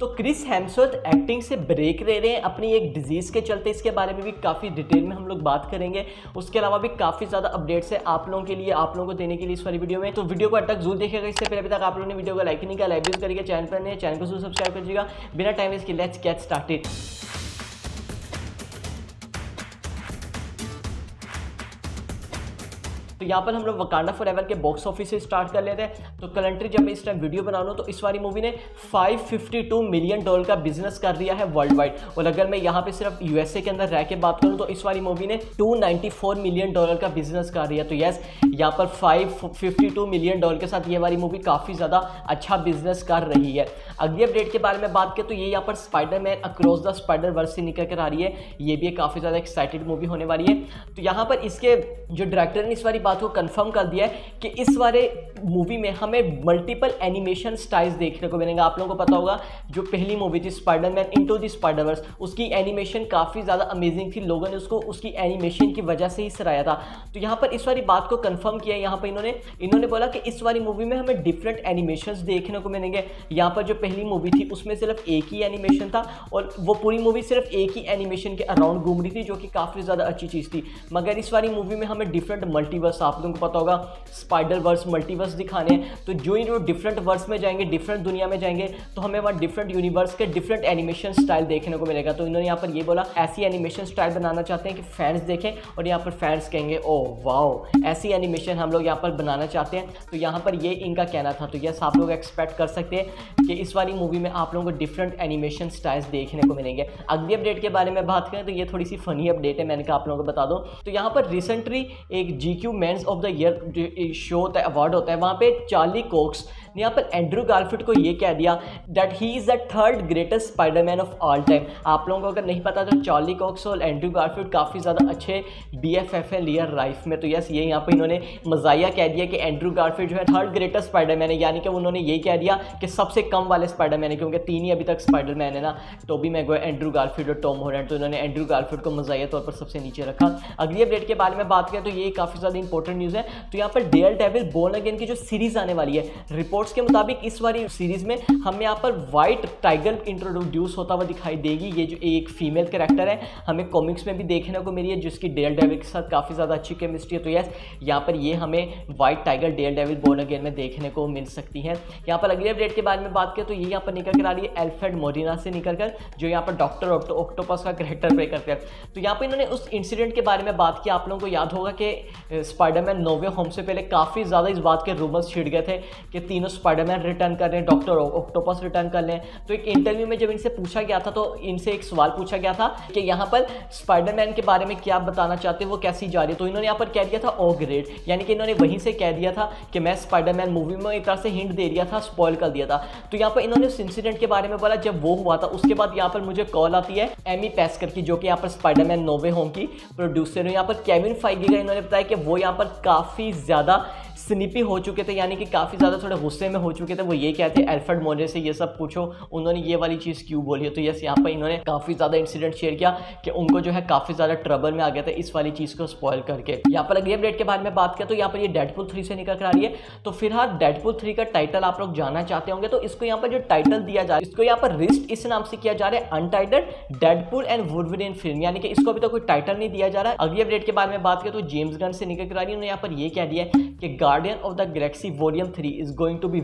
तो Chris Hemsworth acting से break ले रहे हैं अपनी एक डिजीज़ के चलते। इसके बारे में भी काफ़ी डिटेल में हम लोग बात करेंगे। उसके अलावा भी काफ़ी ज़्यादा अपडेट्स है आप लोगों के लिए, आप लोगों को देने के लिए इस वाली वीडियो में। तो वीडियो को अब तक जरूर देखिएगा। इससे पहले अभी तक आप लोगों ने वीडियो को लाइक नहीं किया, लाइक भी करिएगा। चैनल पर नहीं, चैनल को जरूर सब्सक्राइब करिएगा। बिना टाइम वेस्ट के लेट्स गेट स्टार्टेड। तो यहाँ पर हम लोग वकांडा फॉरएवर के बॉक्स ऑफिस से स्टार्ट कर लेते हैं। तो करंटली जब मैं इस टाइम वीडियो बना रहा हूँ तो इस वाली मूवी ने $552 मिलियन का बिजनेस कर दिया है वर्ल्ड वाइड। और अगर मैं यहाँ पे सिर्फ यूएसए के अंदर रह के बात करूँ तो इस वाली मूवी ने $294 मिलियन का बिजनेस कर दिया। तो यस, यहाँ पर $552 मिलियन के साथ ये वाली मूवी काफ़ी ज़्यादा अच्छा बिजनेस कर रही है। अगली अपडेट के बारे में बात करें तो ये यहाँ पर Spiderman across the Spiderverse से निकल कर आ रही है। ये भी काफ़ी ज़्यादा एक्साइटेड मूवी होने वाली है। तो यहाँ पर इसके जो डायरेक्टर ने इस वाली बात को कंफर्म कर दिया है कि इस वाले मूवी में हमें मल्टीपल एनिमेशन स्टाइल्स देखने को मिलेंगे। आप लोगों को पता होगा जो पहली मूवी थी स्पाइडरमैन इनटू द स्पाइडरवर्स, उसकी एनिमेशन काफ़ी ज़्यादा अमेजिंग थी। लोगों ने उसको उसकी एनिमेशन की वजह से ही सराहा था। तो यहाँ पर इस वाली बात को कंफर्म किया। यहाँ पर इन्होंने बोला कि इस वाली मूवी में हमें डिफरेंट एनिमेशंस देखने को मिलेंगे। यहाँ पर जो पहली मूवी थी उसमें सिर्फ एक ही एनिमेशन था और वो पूरी मूवी सिर्फ एक ही एनिमेशन के अराउंड घूम रही थी, जो कि काफ़ी ज़्यादा अच्छी चीज़ थी। मगर इस वाली मूवी में हमें डिफरेंट मल्टीवर्स, आप लोगों को पता होगा स्पाइडर वर्स, मल्टीवर्स दिखाने हैं। तो जो डिफरेंट वर्स में जाएंगे, डिफरेंट दुनिया में जाएंगे, तो हमें वहाँ डिफरेंट यूनिवर्स के डिफरेंट एनिमेशन स्टाइल देखने को मिलेगा। तो इन्होंने यहाँ पर ये बोला ऐसी एनिमेशन स्टाइल बनाना चाहते हैं कि फैंस देखें और यहाँ पर फैंस कहेंगे ओह वाओ, ऐसी एनिमेशन हम लोग यहाँ पर बनाना चाहते हैं। तो यहाँ पर ये इनका कहना था। तो यस, आप लोग एक्सपेक्ट कर सकते हैं कि इस वाली मूवी में आप लोगों को डिफरेंट एनिमेशन स्टाइल्स देखने को मिलेंगे। अगली अपडेट के बारे में बात करें तो ये थोड़ी सी फनी अपडेट है, मैंने कहा आप लोगों को बता दूं। तो यहाँ पर रिसेंटली एक GQ men's of the year show होता है, अवार्ड होता है, वहाँ पे चार्ली कॉक्स ने यहाँ पर एंड्रू गारफील्ड को ये कह दिया that he is the third greatest Spiderman of all time. आप लोगों को अगर नहीं पता तो चार्ली कॉक्स और एंड्रू गारफील्ड काफ़ी ज़्यादा अच्छे BFF है रियल लाइफ में। तो यस, ये यहाँ पर इन्होंने मजाया कह दिया कि एंड्रू गारफील्ड जो है थर्ड ग्रेटेस्ट स्पाइडरमैन है, यानी कि उन्होंने ये कह दिया कि सबसे कम वाले स्पाइडरमैन है, क्योंकि 3 ही अभी तक स्पाइडरमैन है ना, टोबी मैगवायर, एंड्रू गारफील्ड और टॉम हॉलैंड। तो इन्होंने एंड्रू गारफील्ड को मजाया तौर पर सबसे नीचे रखा। अगली अपडेट के बारे में बात करें तो ये काफ़ी ज़्यादा इंपॉर्टेंट न्यूज़ है। तो यहाँ पर डेयरडेविल बोर्न अगेन की जो सीरीज आने वाली है, रिपोर्ट्स के मुताबिक इस वाली सीरीज में हमें यहाँ पर व्हाइट टाइगर इंट्रोड्यूस होता हुआ दिखाई देगी। ये जो एक फीमेल कैरेक्टर है, हमें कॉमिक्स में भी देखने को मिली है, जिसकी डेयरडेविल के साथ काफ़ी ज़्यादा अच्छी केमिस्ट्री है। तो यस, यहाँ पर ये हमें White Tiger Daredevil Born Again में देखने को मिल सकती है। यहाँ पर अगली अपडेट के बारे में बात करें तो ये यहाँ पर निकल कर आ रही है अल्फ्रेड मोलिना से निकल कर, जो यहाँ पर डॉक्टर ऑक्टोपस का कैरेक्टर प्ले करते हैं। तो यहाँ पर इन्होंने उस इंसिडेंट के बारे में बात की। आप लोगों को याद होगा कि स्पाइडरमैन नो वे होम से पहले काफ़ी ज़्यादा इस बात के रूमर्स छिड़ गए थे कि तीनों स्पाइडरमैन रिटर्न कर रहे हैं, डॉक्टर ऑक्टोपस रिटर्न कर रहे हैं। तो एक इंटरव्यू में जब इनसे पूछा गया था तो इनसे एक सवाल पूछा गया था कि यहाँ पर स्पाइडरमैन के बारे में क्या बताना चाहते हैं, वो कैसी जा रही है। तो इन्होंने यहाँ पर कह दिया था ओ ग्रेट, यानी कि इन्होंने वहीं से कह दिया था कि मैं स्पाइडरमैन मूवी में एक तरह से हिंट दे दिया था, स्पॉइल कर दिया था। तो यहाँ पर इन्होंने उस इंसिडेंट के बारे में बोला जब वो हुआ था। उसके बाद यहाँ पर मुझे कॉल आती है एमी पैस्कर की, जो कि यहाँ पर स्पाइडरमैन नो वे होम की प्रोड्यूसर है। यहाँ पर केविन फाइगी का इन्होंने बताया कि वो यहाँ पर काफ़ी ज़्यादा स्निपी हो चुके थे, यानी कि काफ़ी ज़्यादा थोड़े गुस्से में हो चुके थे। वो ये कहते हैं अल्फ्रेड मोलिना से ये सब पूछो उन्होंने ये वाली चीज़ क्यों बोली है। तो यस, यहाँ पर इन्होंने काफ़ी ज़्यादा इंसिडेंट शेयर किया कि उनको जो है काफ़ी ज़्यादा ट्रबल में आ गया था इस वाली चीज़ को स्पॉइल करके। यहाँ पर अगली अपडेट के बारे में बात करें तो यहाँ पर ये डेडपूल 3 से निकल कर आ रही है। तो फिलहाल डेडपूल 3 का टाइटल आप लोग जानना चाहते होंगे, तो इसको यहाँ पर जो टाइटल दिया जा रहा है, इसको यहाँ पर रिस्ट इस नाम से किया जा रहा है, untitled Deadpool and Wolverine film, यानी कि इसको अभी तो कोई टाइटल नहीं दिया जा रहा है। अगली अपडेट के बारे में बात करें तो जेम्स गन से निकल कर आ रही है। उन्होंने यहाँ पर ये कह दिया है कि Guardian of the Galaxy volume 3 is going to be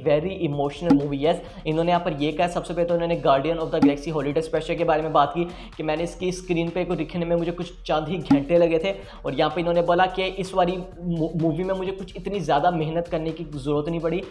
very emotional movie. Yes, इन्होंने यहाँ पर ये कहा। सबसे पहले तो उन्होंने Guardian of the Galaxy holiday special के बारे में बात की कि मैंने इसकी स्क्रीन पे को दिखने में मुझे कुछ चंद ही घंटे लगे थे, और यहाँ पे इन्होंने बोला कि इस वाली मूवी में मुझे कुछ इतनी ज़्यादा मेहनत करने की ज़रूरत नहीं पड़ी।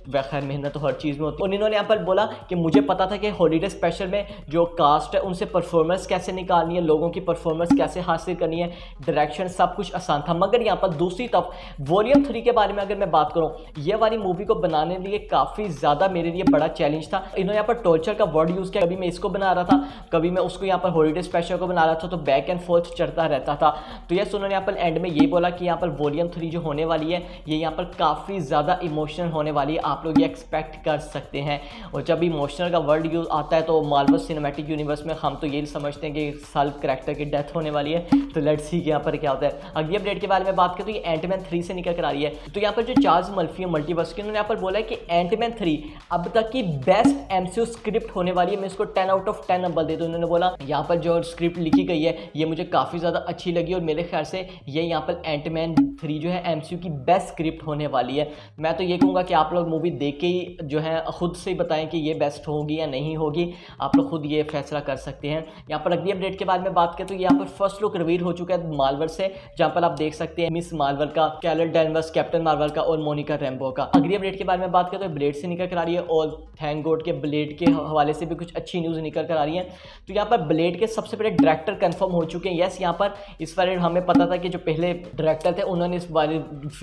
वह खैर मेहनत तो हर चीज़ में होती है। और इन्होंने यहाँ पर बोला कि मुझे पता था कि हॉलीडे स्पेशल में जो कास्ट है उनसे परफॉर्मेंस कैसे निकालनी है, लोगों की परफॉर्मेंस कैसे हासिल करनी है, डायरेक्शन सब कुछ आसान था। मगर यहाँ पर दूसरी तरफ वॉल्यूम 3 के बारे में अगर मैं बात करूँ, ये वाली मूवी को बनाने के लिए काफ़ी ज़्यादा मेरे लिए बड़ा चैलेंज था। इन्होंने यहाँ पर टॉर्चर का वर्ड यूज़ किया, कभी मैं इसको बना रहा था, कभी मैं उसको यहाँ पर हॉलीडे स्पेशल को बना रहा था, तो बैक एंड फोर्थ चढ़ता रहता था। तो यस, उन्होंने यहाँ पर एंड में ये बोला कि यहाँ पर वॉल्यूम 3 जो होने वाली है ये यहाँ पर काफ़ी ज़्यादा इमोशनल होने वाली है, आप लोग ये एक्सपेक्ट कर सकते हैं। और जब इमोशनल का वर्ड यूज आता है तो मार्वल सिनेमैटिक यूनिवर्स में हम तो यही समझते हैं कि सल्क कैरेक्टर की डेथ होने वाली है। तो लेट्स सी यहाँ पर क्या होता है। अगली अपडेट के बारे में बात करें तो ये एंटमैन 3 से निकल निकल कर आ रही है। तो यहाँ पर जो चार्ल्स मल्टीवर्स के उन्होंने यहाँ पर बोला है कि एंटमैन 3 अब तक की बेस्ट एमसीयू स्क्रिप्ट होने वाली है, मैं इसको 10 आउट ऑफ 10 नंबर देता हूँ। उन्होंने बोला यहाँ पर जो स्क्रिप्ट लिखी गई है ये मुझे काफ़ी ज़्यादा अच्छी लगी और मेरे ख्याल से ये यहाँ पर एंटमैन 3 जो है एमसीयू की बेस्ट स्क्रिप्ट होने वाली है। मैं तो ये कहूँगा कि आप लोग मूवी देख के ही जो है खुद से बताएं कि ये बेस्ट होगी या नहीं होगी, आप लोग खुद ये फैसला कर सकते हैं। यहाँ पर अगली अपडेट के बारे में बात करें तो यहाँ पर फर्स्ट लुक रिवील हो चुका है मार्वल से, जहाँ पर आप देख सकते हैं मिस मार्वल का, कैरल डैनवर्स कैप्टन मार्वल का और मोनिका रैम्बो का। अगली अपडेट के बारे में बात करें तो ब्लेड से निकल कर आ रही है और थैंक गॉड के ब्लेड के हवाले से भी कुछ अच्छी न्यूज़ निकल कर आ रही है। तो यहाँ पर ब्लेड के सबसे पहले डायरेक्टर कंफर्म हो चुके हैं। यस, यहाँ पर इस बार हमें पता था कि जो पहले डायरेक्टर थे उन्होंने इस बार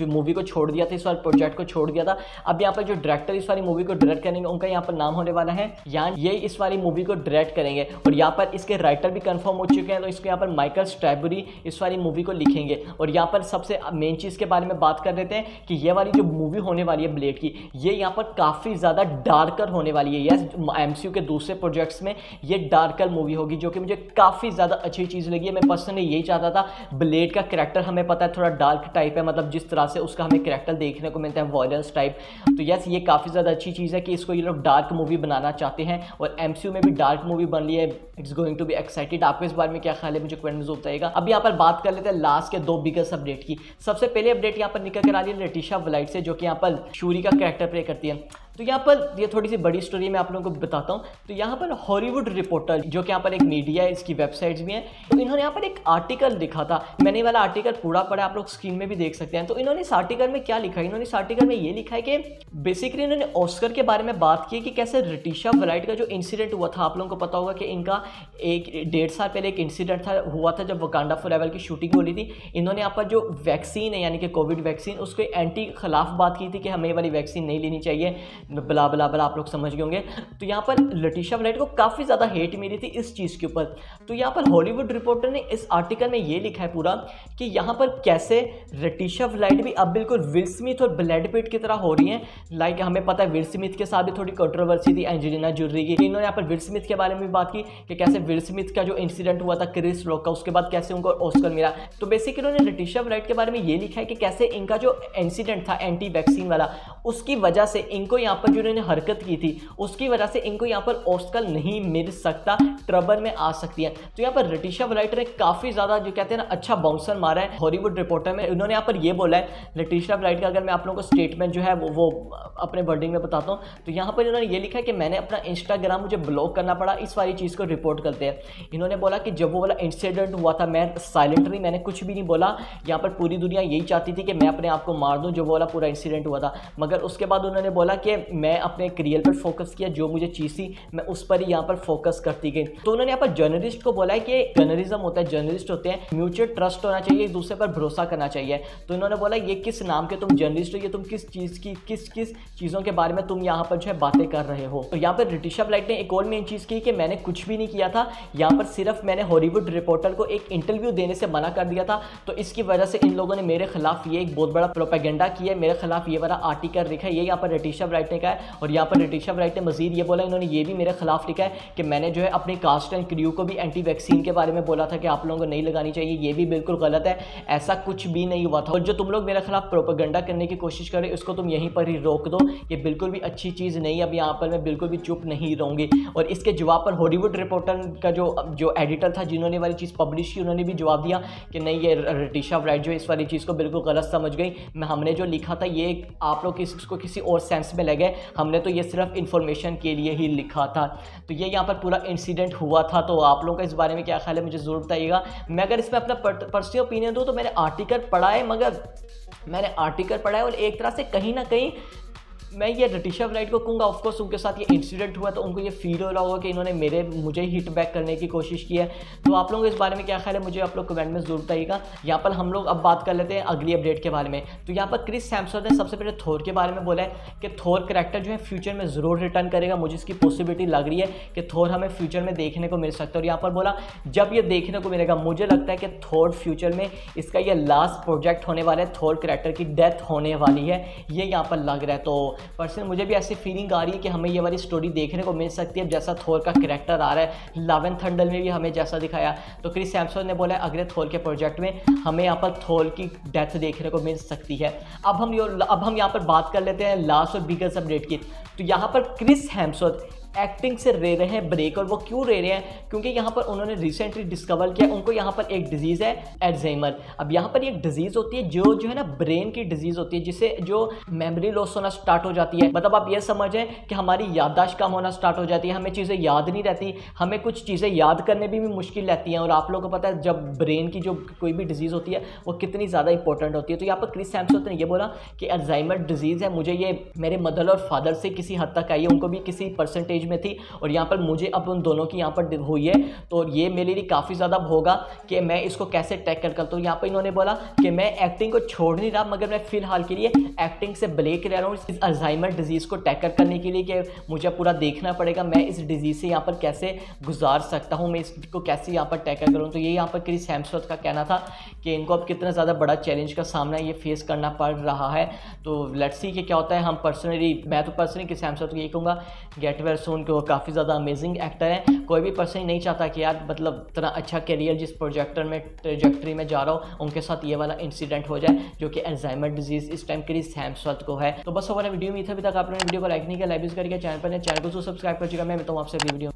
मूवी को छोड़ दिया था, इस बार प्रोजेक्ट को छोड़ दिया था। अब यहाँ पर जो डायरेक्टर इस वाली मूवी को डायरेक्ट करेंगे उनका यहाँ पर नाम होने वाला है यान, ये इस वाली मूवी को डायरेक्ट करेंगे और यहाँ पर इसके राइटर भी कंफर्म हो चुके हैं। तो इसको यहाँ पर माइकल स्ट्रैबरी इस वाली मूवी को लिखेंगे। और यहाँ पर सबसे मेन चीज़ के बारे में बात कर लेते हैं कि ये वाली जो मूवी होने वाली है ब्लेड की, ये यहाँ पर काफ़ी ज़्यादा डार्कर होने वाली है। यस, एमसीयू के दूसरे प्रोजेक्ट्स में ये डार्कर मूवी होगी, जो कि मुझे काफ़ी ज़्यादा अच्छी चीज़ लगी है। मैं पर्सनली यही चाहता था। ब्लेड का कैरेक्टर हमें पता है थोड़ा डार्क टाइप है, मतलब जिस तरह से उसका हमें कैरेक्टर देखने को मिलता है वॉयलेंस टाइप। तो यस, ये काफ़ी ज़्यादा अच्छी चीज़ है कि इसको ये लोग डार्क मूवी बनाना चाहते हैं और एमसीयू में भी डार्क मूवी बन रही है। It's going to be excited. आपको इस बारे में क्या ख्याल है मुझे कमेंट में जरूर बताइएगा। अब यहाँ पर बात कर लेते हैं लास्ट के 2 बिगेस्ट अपडेट की। सबसे पहले अपडेट यहाँ पर निकल कर आ रही है लेटिशा वलाइट से, जो कि यहाँ पर शूरी का कैरेक्टर प्ले करती है। तो यहाँ पर ये थोड़ी सी बड़ी स्टोरी मैं आप लोगों को बताता हूँ। तो यहाँ पर हॉलीवुड रिपोर्टर, जो कि यहाँ पर एक मीडिया है, इसकी वेबसाइट्स भी हैं, तो इन्होंने यहाँ पर एक आर्टिकल लिखा था। मैंने वाला आर्टिकल पूरा पढ़ा, आप लोग स्क्रीन में भी देख सकते हैं। तो इन्होंने इस आर्टिकल में क्या लिखा है, इन्होंने इस आर्टिकल में ये लिखा है कि बेसिकली इन्होंने ऑस्कर के बारे में बात की कि कैसे लेटिशा वलाइट का जो इंसिडेंट हुआ था, आप लोगों को पता होगा कि इनका 1-1.5 साल पहले एक इंसिडेंट हुआ था जब वकांडा फॉरएवर की शूटिंग हो रही थी। इन्होंने यहाँ पर जो वैक्सीन है यानी कि कोविड वैक्सीन, उसके एंटी खिलाफ बात की थी कि हमें ये वाली वैक्सीन नहीं लेनी चाहिए, बला बला बला, आप लोग समझ गए होंगे। तो यहाँ पर लेटिशा वलाइट को काफ़ी ज़्यादा हेट मिली थी इस चीज़ के ऊपर। तो यहाँ पर हॉलीवुड रिपोर्टर ने इस आर्टिकल में ये लिखा है पूरा कि यहाँ पर कैसे लेटिशा वलाइट भी अब बिल्कुल विल स्मिथ और ब्रैड पिट की तरह हो रही हैं। लाइक हमें पता है विल स्मिथ के साथ भी थोड़ी कंट्रोवर्सी थी एंजेलिना जोली की। इन्होंने यहाँ पर विल स्मिथ के बारे में भी बात की कि कैसे विल स्मिथ का जो इंसिडेंट हुआ था क्रिस रॉक का, उसके बाद कैसे उनको ऑस्कर मिला। तो बेसिकली उन्होंने लेटिशा वलाइट के बारे में ये लिखा है कि कैसे इनका जो इंसिडेंट था एंटी वैक्सीन वाला, उसकी वजह से इनको यहाँ पर जो इन्होंने हरकत की थी उसकी वजह से इनको यहाँ पर ऑस्कर नहीं मिल सकता, ट्रबल में आ सकती है। तो यहाँ पर लेटिशा वलाइट ने काफ़ी ज़्यादा जो कहते हैं ना अच्छा बाउंसर मारा है हॉलीवुड रिपोर्टर में। उन्होंने यहाँ पर ये बोला है लेटिशा वलाइट का, अगर मैं आप लोगों को स्टेटमेंट जो है वो अपने वर्डिंग में बताता हूँ, तो यहाँ पर इन्होंने ये लिखा है कि मैंने अपना इंस्टाग्राम मुझे ब्लॉक करना पड़ा इस वाली चीज़ को रिपोर्ट करते हैं। इन्होंने बोला कि जब वो वाला इंसिडेंट हुआ था मैं साइलेंटली, मैंने कुछ भी नहीं बोला। यहाँ पर पूरी दुनिया यही चाहती थी कि मैं अपने आप को मार दूँ जो वो वाला पूरा इंसिडेंट हुआ था, मगर उसके बाद उन्होंने बोला कि मैं अपने करियर पर फोकस किया, जो मुझे चीज़ थी मैं उस पर ही यहाँ पर फोकस करती गई। तो उन्होंने यहाँ पर जर्नलिस्ट को बोला है कि जर्नलिज्म होता है, जर्नलिस्ट होते हैं, म्यूचुअल ट्रस्ट होना चाहिए, एक दूसरे पर भरोसा करना चाहिए। तो इन्होंने बोला ये किस नाम के तुम जर्नलिस्ट हो, ये तुम किस चीज़ की किस चीज़ों के बारे में तुम यहाँ पर जो है बातें कर रहे हो। तो यहाँ पर लेटिशा वलाइट ने एक और मेन चीज़ की कि मैंने कुछ भी नहीं किया था, यहाँ पर सिर्फ मैंने हॉलीवुड रिपोर्टर को एक इंटरव्यू देने से मना कर दिया था। तो इसकी वजह से इन लोगों ने मेरे खिलाफ ये एक बहुत बड़ा प्रोपेगेंडा किया है, मेरे खिलाफ ये वाला आर्टिकल लिखा है, ये यहाँ पर लेटिशा वलाइट ने कहा है। और यहाँ पर लेटिशा वलाइट ने मजीद ये बोला, इन्होंने ये भी मेरे खिलाफ लिखा है कि मैंने जो है अपने कास्ट एंड क्रू को भी एंटी वैक्सीन के बारे में बोला था कि आप लोगों को नहीं लगानी चाहिए, ये भी बिल्कुल गलत है, ऐसा कुछ भी नहीं हुआ था। और जो तुम लोग मेरे खिलाफ प्रोपेगेंडा करने की कोशिश करें उसको तुम यहीं पर ही रोक दो, ये बिल्कुल भी अच्छी चीज़ नहीं है। अब यहाँ पर मैं बिल्कुल भी चुप नहीं रहूँगी। और इसके जवाब पर हॉलीवुड रिपोर्टर का जो एडिटर था जिन्होंने वाली चीज़ पब्लिश की, उन्होंने भी जवाब दिया कि नहीं, ये लेटिशा वलाइट जो इस वाली चीज़ को बिल्कुल गलत समझ गई। हमने जो लिखा था ये आप लोग इसको किसी और सेंस में लगे, हमने तो ये सिर्फ इन्फॉर्मेशन के लिए ही लिखा था। तो ये यहाँ पर पूरा इंसिडेंट हुआ था। तो आप लोगों का इस बारे में क्या ख्याल है मुझे ज़रूर बताइएगा। मैं अगर इसमें अपना पर्सनल ओपिनियन दूँ तो मैंने आर्टिकल पढ़ा है, मगर मैंने आर्टिकल पढ़ा है और एक तरह से कहीं ना कहीं मैं ये लेटिशा वलाइट को कहूँगा, ऑफकोर्स उनके साथ ये इंसिडेंट हुआ तो उनको ये फील हो रहा होगा कि इन्होंने मुझे हिट बैक करने की कोशिश की है। तो आप लोगों को इस बारे में क्या ख्याल है मुझे आप लोग कमेंट में जरूर बताइएगा। यहाँ पर हम लोग अब बात कर लेते हैं अगली अपडेट के बारे में। तो यहाँ पर क्रिस हेम्सवर्थ ने सबसे पहले थोर के बारे में बोला है कि थोर कैरेक्टर जो है फ्यूचर में ज़रूर रिटर्न करेगा, मुझे इसकी पॉसिबिलिटी लग रही है कि थोर हमें फ्यूचर में देखने को मिल सकता है। और यहाँ पर बोला जब ये देखने को मिलेगा मुझे लगता है कि थोर फ्यूचर में इसका ये लास्ट प्रोजेक्ट होने वाला है, थोर कैरेक्टर की डेथ होने वाली है, ये यहाँ पर लग रहा है। तो पर्सनली मुझे भी ऐसी फीलिंग आ रही है कि हमें ये वाली स्टोरी देखने को मिल सकती है जैसा थोर का कैरेक्टर आ रहा है लव एंड थंडर में भी हमें जैसा दिखाया। तो क्रिस हेम्सवर्थ ने बोला अगले थोर के प्रोजेक्ट में हमें यहाँ पर थोर की डेथ देखने को मिल सकती है। अब हम यहाँ पर बात कर लेते हैं लास्ट और बिगेस्ट अपडेट की। तो यहाँ पर क्रिस हेम्सवर्थ एक्टिंग से ले रहे हैं ब्रेक, और वो क्यों ले रहे हैं, क्योंकि यहाँ पर उन्होंने रिसेंटली डिस्कवर किया उनको यहाँ पर एक डिजीज़ है अल्जाइमर। अब यहाँ पर एक डिजीज़ होती है जो है ना ब्रेन की डिजीज़ होती है, जिससे जो मेमोरी लॉस होना स्टार्ट हो जाती है। मतलब आप ये समझें कि हमारी याददाश्त कम होना स्टार्ट हो जाती है, हमें चीज़ें याद नहीं रहती, हमें कुछ चीज़ें याद करने में भी मुश्किल रहती हैं। और आप लोगों को पता है जब ब्रेन की जो कोई भी डिजीज़ होती है वो कितनी ज़्यादा इंपॉर्टेंट होती है। तो यहाँ पर क्रिस हेम्सवर्थ ने ये बोला कि अल्जाइमर डिजीज़ है, मुझे ये मेरे मदर और फादर से किसी हद तक आई है, उनको भी किसी परसेंटेज में थी, और यहाँ पर मुझे अब उन दोनों की यहाँ पर हुई है। तो ये मेरे लिए काफ़ी ज़्यादा होगा कि मैं इसको कैसे टैकल करता हूँ। यहाँ पर इन्होंने बोला कि मैं एक्टिंग को छोड़ नहीं रहा, मगर मैं फिलहाल के लिए एक्टिंग से ब्रेक ले रहा हूँ इस अल्जाइमर डिजीज़ को टैकल करने के लिए, कि मुझे पूरा देखना पड़ेगा मैं इस डिजीज़ से यहाँ पर कैसे गुजार सकता हूँ, मैं इसको कैसे यहाँ पर टैकल करूँ। तो ये यहाँ पर क्रिस हेम्सवर्थ का कहना था कि इनको अब कितना ज़्यादा बड़ा चैलेंज का सामना ये फेस करना पड़ रहा है। तो लेट्स सी कि क्या होता है। मैं तो पर्सनली क्रिस हेम्सवर्थ को ये कहूँगा गेट वेल सून, कि वो काफ़ी ज़्यादा अमेजिंग एक्टर है। कोई भी पर्सन नहीं चाहता कि यार मतलब इतना अच्छा करियर जिस ट्रेजेक्टरी में जा रहा हो उनके साथ ये वाला इंसिडेंट हो जाए जो कि अल्जाइमर डिजीज़ इस टाइम क्रिस हेम्सवर्थ को है। तो बस हमारा वीडियो में था। अभी तक आपने वीडियो को लाइक नहीं किया, लाइक भी करके चैनल पर चैनल को सब्सक्राइब कर चुका। मैं मिलता हूँ आपसे अगली वीडियो।